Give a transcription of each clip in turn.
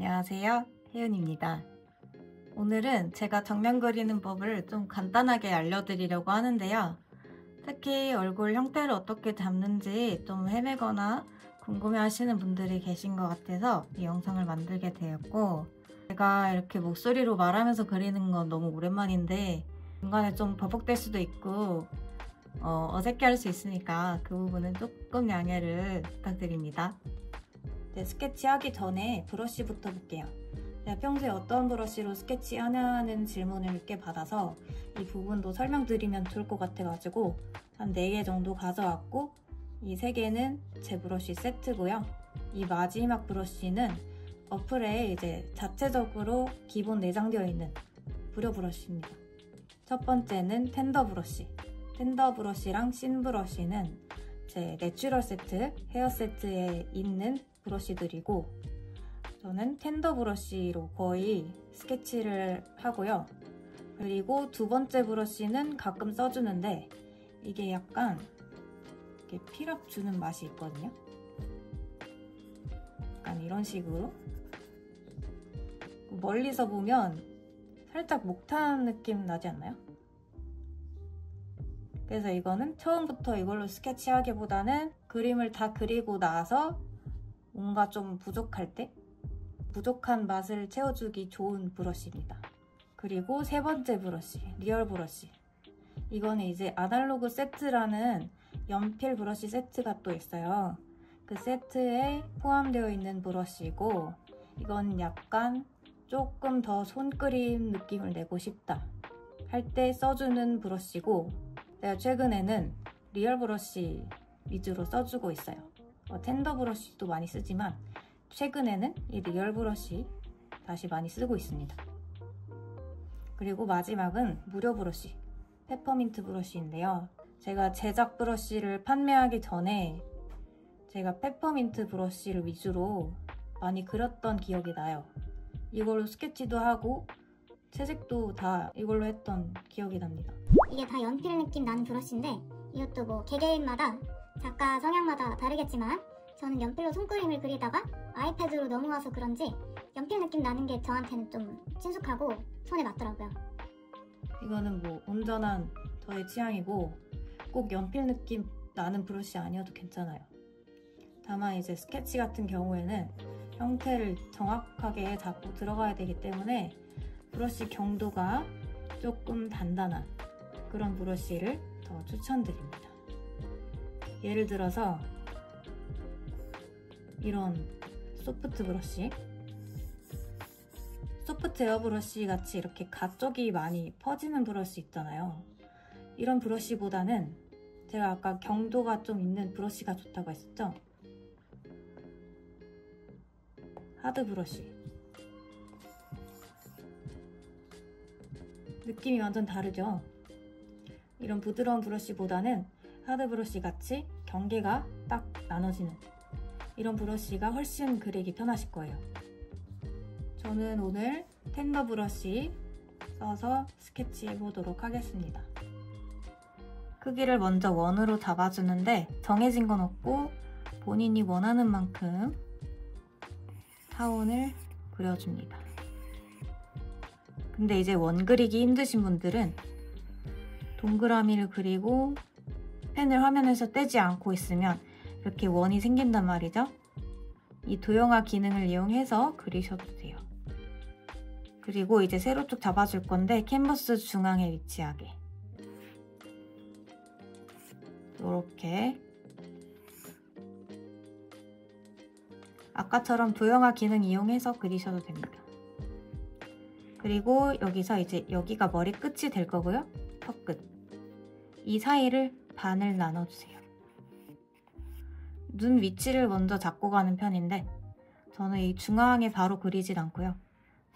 안녕하세요, 혜윤입니다. 오늘은 제가 정면 그리는 법을 좀 간단하게 알려드리려고 하는데요. 특히 얼굴 형태를 어떻게 잡는지 좀 헤매거나 궁금해 하시는 분들이 계신 것 같아서 이 영상을 만들게 되었고, 제가 이렇게 목소리로 말하면서 그리는 건 너무 오랜만인데 중간에 좀 버벅될 수도 있고 어색해 할 수 있으니까 그 부분은 조금 양해를 부탁드립니다. 네, 스케치하기 전에 브러쉬부터 볼게요. 제가 평소에 어떤 브러쉬로 스케치하냐는 질문을 꽤 받아서 이 부분도 설명드리면 좋을 것 같아가지고 한 4개 정도 가져왔고, 이 3개는 제 브러쉬 세트고요. 이 마지막 브러쉬는 어플에 이제 자체적으로 기본 내장되어 있는 무료 브러쉬입니다. 첫 번째는 텐더 브러쉬. 텐더 브러쉬랑 씬 브러쉬는 제 내추럴 세트, 헤어 세트에 있는 브러쉬들이고, 저는 텐더 브러쉬로 거의 스케치를 하고요. 그리고 두 번째 브러쉬는 가끔 써주는데 이게 약간 이렇게 필압 주는 맛이 있거든요. 약간 이런 식으로 멀리서 보면 살짝 목탄 느낌 나지 않나요? 그래서 이거는 처음부터 이걸로 스케치하기보다는 그림을 다 그리고 나서 뭔가 좀 부족할 때 부족한 맛을 채워주기 좋은 브러쉬입니다. 그리고 세 번째 브러쉬, 리얼 브러쉬. 이거는 이제 아날로그 세트라는 연필 브러쉬 세트가 또 있어요. 그 세트에 포함되어 있는 브러쉬고, 이건 약간 조금 더 손그림 느낌을 내고 싶다 할 때 써주는 브러쉬고, 제가 최근에는 리얼 브러쉬 위주로 써주고 있어요. 텐더 브러쉬도 많이 쓰지만 최근에는 이 리얼 브러쉬 다시 많이 쓰고 있습니다. 그리고 마지막은 무료 브러쉬, 페퍼민트 브러쉬인데요. 제가 제작 브러쉬를 판매하기 전에 제가 페퍼민트 브러쉬를 위주로 많이 그렸던 기억이 나요. 이걸로 스케치도 하고 채색도 다 이걸로 했던 기억이 납니다. 이게 다 연필 느낌 나는 브러쉬인데, 이것도 뭐 개개인마다 작가 성향마다 다르겠지만 저는 연필로 손그림을 그리다가 아이패드로 넘어와서 그런지 연필 느낌 나는 게 저한테는 좀 친숙하고 손에 맞더라고요. 이거는 뭐 온전한 저의 취향이고 꼭 연필 느낌 나는 브러쉬 아니어도 괜찮아요. 다만 이제 스케치 같은 경우에는 형태를 정확하게 잡고 들어가야 되기 때문에 브러쉬 경도가 조금 단단한 그런 브러쉬를 더 추천드립니다. 예를 들어서 이런 소프트 브러쉬, 소프트 에어 브러쉬 같이 이렇게 가쪽이 많이 퍼지는 브러쉬 있잖아요. 이런 브러쉬보다는 제가 아까 경도가 좀 있는 브러쉬가 좋다고 했었죠? 하드 브러쉬. 느낌이 완전 다르죠? 이런 부드러운 브러쉬보다는 하드 브러쉬 같이 경계가 딱 나눠지는 이런 브러쉬가 훨씬 그리기 편하실 거예요. 저는 오늘 텐더 브러쉬 써서 스케치해 보도록 하겠습니다. 크기를 먼저 원으로 잡아주는데 정해진 건 없고 본인이 원하는 만큼 타원을 그려줍니다. 근데 이제 원 그리기 힘드신 분들은 동그라미를 그리고 펜을 화면에서 떼지 않고 있으면 이렇게 원이 생긴단 말이죠. 이 도형화 기능을 이용해서 그리셔도 돼요. 그리고 이제 세로축 잡아줄 건데 캔버스 중앙에 위치하게 이렇게 아까처럼 도형화 기능 이용해서 그리셔도 됩니다. 그리고 여기서 이제 여기가 머리 끝이 될 거고요. 턱끝. 이 사이를 반을 나눠주세요. 눈 위치를 먼저 잡고 가는 편인데 저는 이 중앙에 바로 그리진 않고요.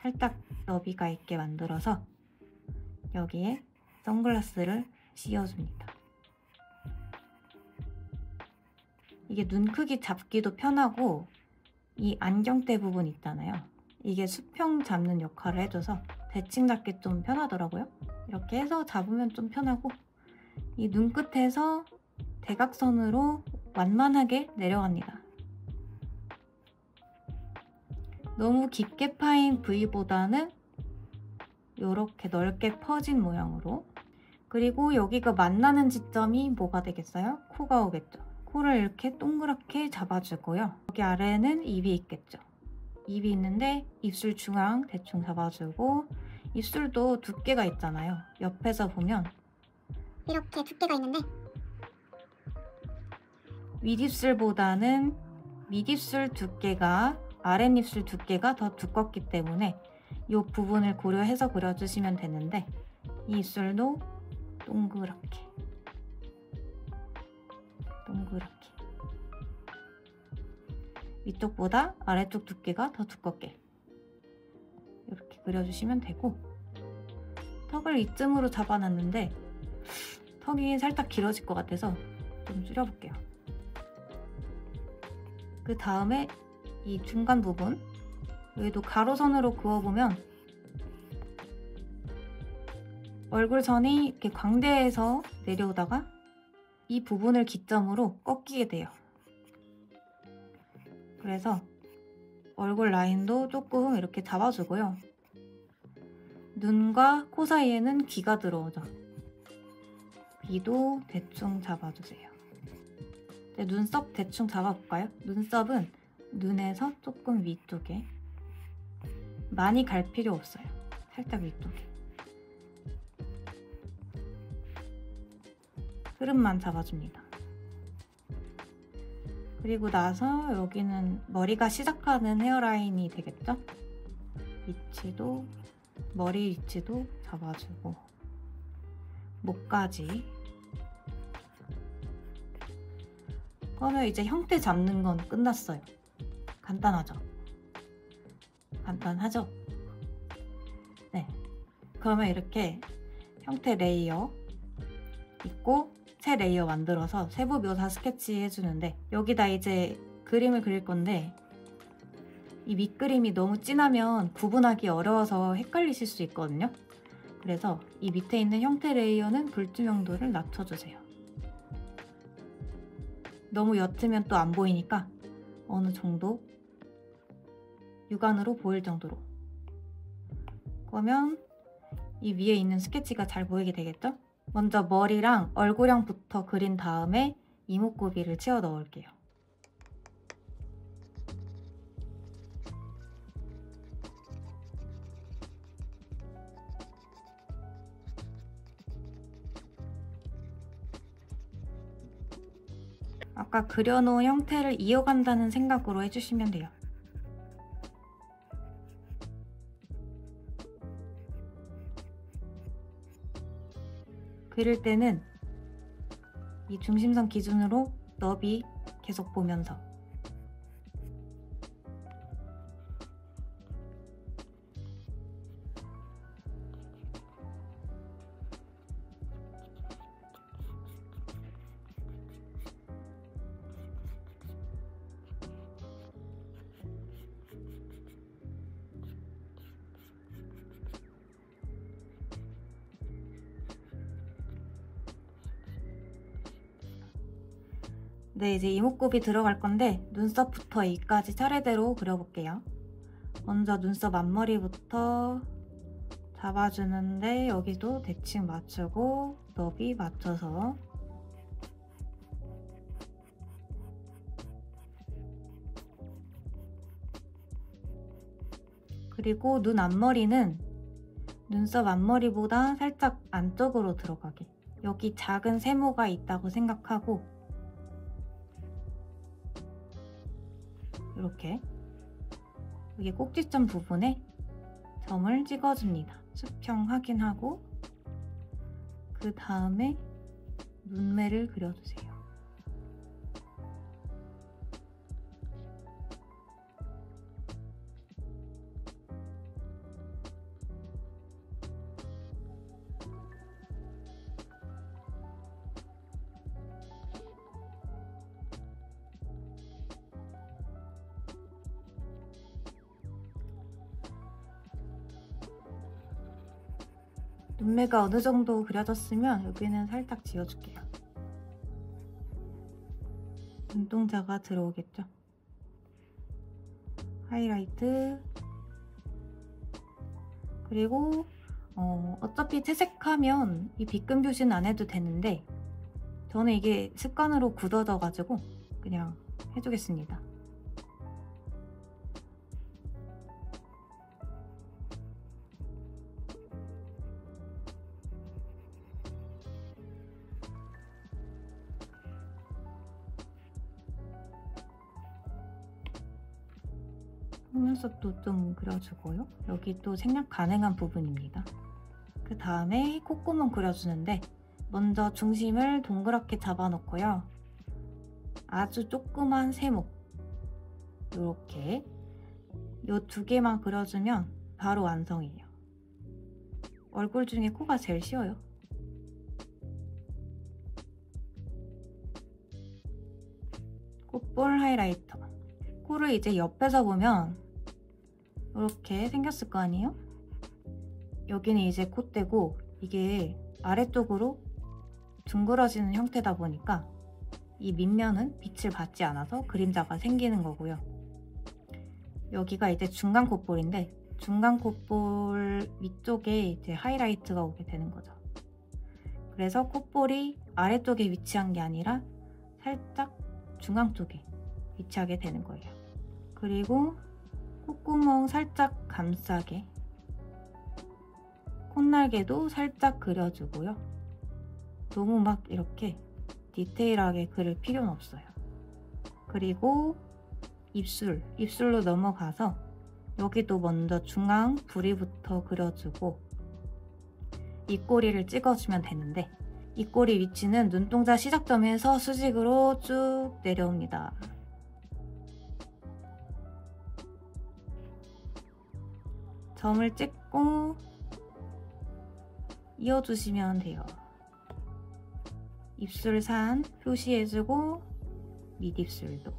살짝 너비가 있게 만들어서 여기에 선글라스를 씌워줍니다. 이게 눈 크기 잡기도 편하고 이 안경대 부분 있잖아요. 이게 수평 잡는 역할을 해줘서 대칭 잡기 좀 편하더라고요. 이렇게 해서 잡으면 좀 편하고, 이 눈끝에서 대각선으로 완만하게 내려갑니다. 너무 깊게 파인 V보다는 이렇게 넓게 퍼진 모양으로. 그리고 여기가 만나는 지점이 뭐가 되겠어요? 코가 오겠죠. 코를 이렇게 동그랗게 잡아주고요. 여기 아래에는 입이 있겠죠. 입이 있는데 입술 중앙 대충 잡아주고, 입술도 두께가 있잖아요. 옆에서 보면 이렇게 두께가 있는데 윗입술보다는 밑입술 두께가, 아랫입술 두께가 더 두껍기 때문에 이 부분을 고려해서 그려주시면 되는데, 이 입술도 동그랗게 위쪽보다 아래쪽 두께가 더 두껍게 이렇게 그려주시면 되고, 턱을 이쯤으로 잡아놨는데 턱이 살짝 길어질 것 같아서 좀 줄여볼게요. 그 다음에 이 중간 부분, 여기도 가로선으로 그어보면 얼굴선이 이렇게 광대에서 내려오다가 이 부분을 기점으로 꺾이게 돼요. 그래서 얼굴 라인도 조금 이렇게 잡아주고요. 눈과 코 사이에는 귀가 들어오죠. 귀도 대충 잡아주세요. 이제 눈썹 대충 잡아볼까요? 눈썹은 눈에서 조금 위쪽에, 많이 갈 필요 없어요. 살짝 위쪽에 흐름만 잡아줍니다. 그리고 나서 여기는 머리가 시작하는 헤어라인이 되겠죠? 위치도, 머리 위치도 잡아주고, 목까지. 그러면 이제 형태 잡는 건 끝났어요. 간단하죠? 간단하죠? 네. 그러면 이렇게 형태 레이어 있고 새 레이어 만들어서 세부 묘사 스케치 해주는데, 여기다 이제 그림을 그릴 건데 이 밑그림이 너무 진하면 구분하기 어려워서 헷갈리실 수 있거든요. 그래서 이 밑에 있는 형태 레이어는 불투명도를 낮춰주세요. 너무 옅으면 또 안 보이니까 어느 정도 육안으로 보일 정도로. 그러면 이 위에 있는 스케치가 잘 보이게 되겠죠? 먼저 머리랑 얼굴형부터 그린 다음에 이목구비를 채워 넣을게요. 아까 그려놓은 형태를 이어간다는 생각으로 해주시면 돼요. 그릴 때는 이 중심선 기준으로 너비 계속 보면서, 네, 이제 이목구비 들어갈 건데 눈썹부터 이까지 차례대로 그려볼게요. 먼저 눈썹 앞머리부터 잡아주는데 여기도 대칭 맞추고 너비 맞춰서, 그리고 눈 앞머리는 눈썹 앞머리보다 살짝 안쪽으로 들어가게, 여기 작은 세모가 있다고 생각하고 이렇게 여기 꼭지점 부분에 점을 찍어줍니다. 수평 확인하고 그 다음에 눈매를 그려주세요. 눈매가 어느 정도 그려졌으면 여기는 살짝 지워줄게요. 눈동자가 들어오겠죠? 하이라이트, 그리고 어차피 채색하면 이 빗금 표시는 안 해도 되는데 저는 이게 습관으로 굳어져 가지고 그냥 해주겠습니다. 속눈썹도 좀 그려주고요. 여기 또 생략 가능한 부분입니다. 그 다음에 콧구멍 그려주는데 먼저 중심을 동그랗게 잡아놓고요. 아주 조그만 세모, 이렇게 이 두 개만 그려주면 바로 완성이에요. 얼굴 중에 코가 제일 쉬워요. 콧볼 하이라이터. 코를 이제 옆에서 보면 이렇게 생겼을 거 아니에요? 여기는 이제 콧대고 이게 아래쪽으로 둥그러지는 형태다 보니까 이 밑면은 빛을 받지 않아서 그림자가 생기는 거고요. 여기가 이제 중간 콧볼인데 중간 콧볼 위쪽에 이제 하이라이트가 오게 되는 거죠. 그래서 콧볼이 아래쪽에 위치한 게 아니라 살짝 중앙 쪽에 위치하게 되는 거예요. 그리고 콧구멍 살짝 감싸게 콧날개도 살짝 그려주고요. 너무 막 이렇게 디테일하게 그릴 필요는 없어요. 그리고 입술로 넘어가서 여기도 먼저 중앙 부리부터 그려주고 입꼬리를 찍어주면 되는데 입꼬리 위치는 눈동자 시작점에서 수직으로 쭉 내려옵니다. 점을 찍고 이어주시면 돼요. 입술산 표시해주고 밑입술도.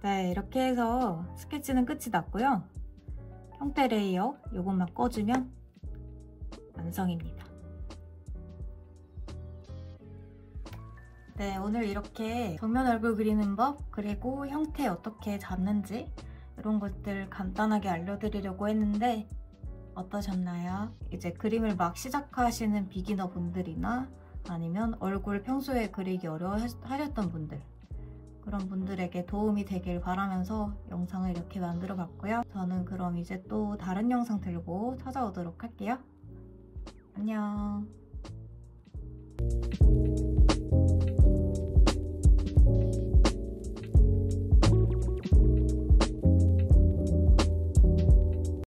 네, 이렇게 해서 스케치는 끝이 났고요. 형태 레이어 이것만 꺼주면 완성입니다. 네, 오늘 이렇게 정면 얼굴 그리는 법, 그리고 형태 어떻게 잡는지 이런 것들 간단하게 알려드리려고 했는데 어떠셨나요? 이제 그림을 막 시작하시는 비기너 분들이나 아니면 얼굴 평소에 그리기 어려워하셨던 분들, 그런 분들에게 도움이 되길 바라면서 영상을 이렇게 만들어 봤고요. 저는 그럼 이제 또 다른 영상 들고 찾아오도록 할게요. 안녕.